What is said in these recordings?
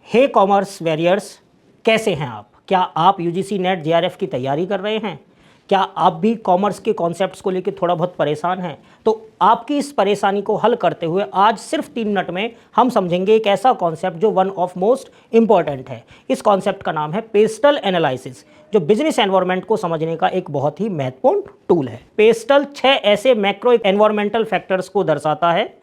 हे commerce warriors, कैसे हैं आप? क्या आप यूजीसी नेट जेआरएफ की तैयारी कर रहे हैं? क्या आप भी कॉमर्स के कॉन्सेप्ट्स को लेकर थोड़ा बहुत परेशान हैं? तो आपकी इस परेशानी को हल करते हुए आज सिर्फ 3 मिनट में हम समझेंगे एक ऐसा कॉन्सेप्ट जो वन ऑफ मोस्ट इंपॉर्टेंट है। इस कॉन्सेप्ट का नाम है पेस्टल एनालिसिस, जो बिजनेस एनवायरनमेंट को समझने का एक बहुत ही महत्वपूर्ण टूल है। पेस्टल 6 ऐसे मैक्रो एनवायरमेंटल फैक्टर्स को दर्शाता है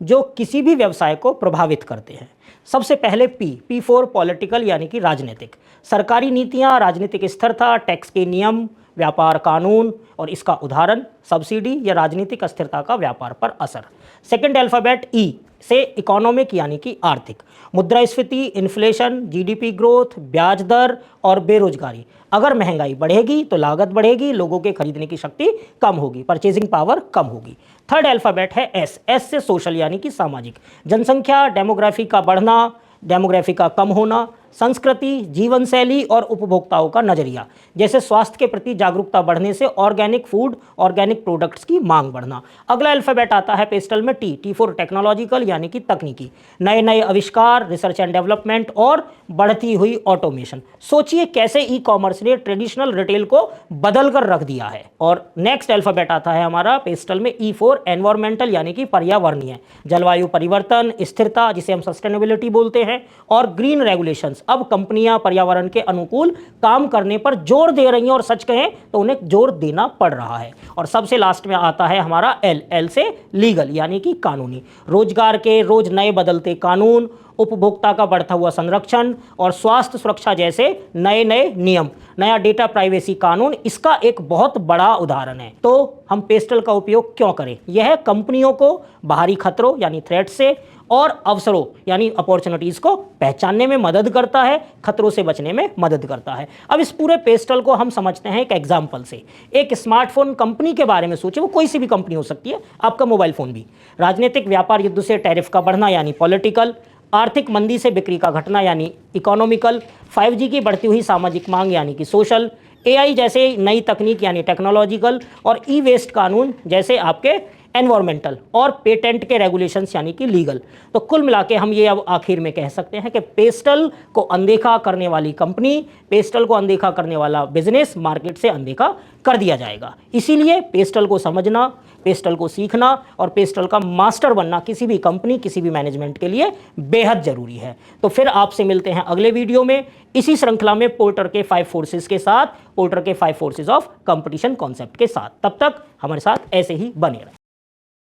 जो किसी भी व्यवसाय को प्रभावित करते हैं। सबसे पहले पी फॉर पॉलिटिकल, यानी कि राजनीतिक। सरकारी नीतियां, राजनीतिक स्थिरता, टैक्स के नियम, व्यापार कानून और इसका उदाहरण सब्सिडी या राजनीतिक अस्थिरता का व्यापार पर असर। सेकंड अल्फाबेट ई से इकोनॉमिक, यानी कि आर्थिक। मुद्रास्फीति, इन्फ्लेशन, जीडीपी ग्रोथ, ब्याज दर और बेरोजगारी। अगर महंगाई बढ़ेगी तो लागत बढ़ेगी, लोगों के खरीदने की शक्ति कम होगी, परचेजिंग पावर कम होगी। थर्ड अल्फाबेट है एस से सोशल, यानी कि सामाजिक। जनसंख्या, डेमोग्राफी का बढ़ना, डेमोग्राफी का कम होना, संस्कृति, जीवन शैली और उपभोक्ताओं का नजरिया। जैसे स्वास्थ्य के प्रति जागरूकता बढ़ने से ऑर्गेनिक फूड, ऑर्गेनिक प्रोडक्ट्स की मांग बढ़ना। अगला अल्फाबेट आता है पेस्टल में टी फॉर टेक्नोलॉजिकल, यानी कि तकनीकी। नए नए आविष्कार, रिसर्च एंड डेवलपमेंट और बढ़ती हुई ऑटोमेशन। सोचिए कैसे ई कॉमर्स ने ट्रेडिशनल रिटेल को बदल कर रख दिया है। और नेक्स्ट अल्फाबेट आता है हमारा पेस्टल में ई फॉर एनवायरमेंटल, यानी कि पर्यावरणीय। जलवायु परिवर्तन, स्थिरता जिसे हम सस्टेनेबिलिटी बोलते हैं, और ग्रीन रेगुलेशंस। अब कंपनियां पर्यावरण के अनुकूल काम करने पर जोर दे रही हैं, और सच कहें तो उन्हें जोर देना पड़ रहा है। और सबसे लास्ट में आता है हमारा एल से लीगल, यानी कि कानूनी। रोजगार के रोज नए बदलते कानून, उपभोक्ता का बढ़ता हुआ संरक्षण और स्वास्थ्य सुरक्षा जैसे नए नए नियम। नया डेटा प्राइवेसी कानून इसका एक बहुत बड़ा उदाहरण है। तो हम पेस्टल का उपयोग क्यों करें? यह कंपनियों को बाहरी खतरों, यानी थ्रेट से, और अवसरों, यानी अपॉर्चुनिटीज को पहचानने में मदद करता है, खतरों से बचने में मदद करता है। अब इस पूरे पेस्टल को हम समझते हैं एक एग्जाम्पल से। एक स्मार्टफोन कंपनी के बारे में सोचिए, वो कोई सी भी कंपनी हो सकती है, आपका मोबाइल फोन भी। राजनीतिक, व्यापार युद्ध से टैरिफ का बढ़ना, यानी पॉलिटिकल। आर्थिक मंदी से बिक्री का घटना, यानी इकोनॉमिकल। 5G की बढ़ती हुई सामाजिक मांग, यानी कि सोशल। AI जैसे नई तकनीक, यानी टेक्नोलॉजिकल। और ई वेस्ट कानून जैसे आपके एनवायरमेंटल। और पेटेंट के रेगुलेशंस, यानी कि लीगल। तो कुल मिला के हम ये अब आखिर में कह सकते हैं कि पेस्टल को अनदेखा करने वाली कंपनी, पेस्टल को अनदेखा करने वाला बिजनेस मार्केट से अनदेखा कर दिया जाएगा। इसीलिए पेस्टल को समझना, पेस्टल को सीखना और पेस्टल का मास्टर बनना किसी भी कंपनी, किसी भी मैनेजमेंट के लिए बेहद जरूरी है। तो फिर आपसे मिलते हैं अगले वीडियो में, इसी श्रृंखला में पोर्टर के 5 फोर्सेस के साथ, पोर्टर के 5 फोर्सेस ऑफ कंपटीशन कॉन्सेप्ट के साथ। तब तक हमारे साथ ऐसे ही बने रहें।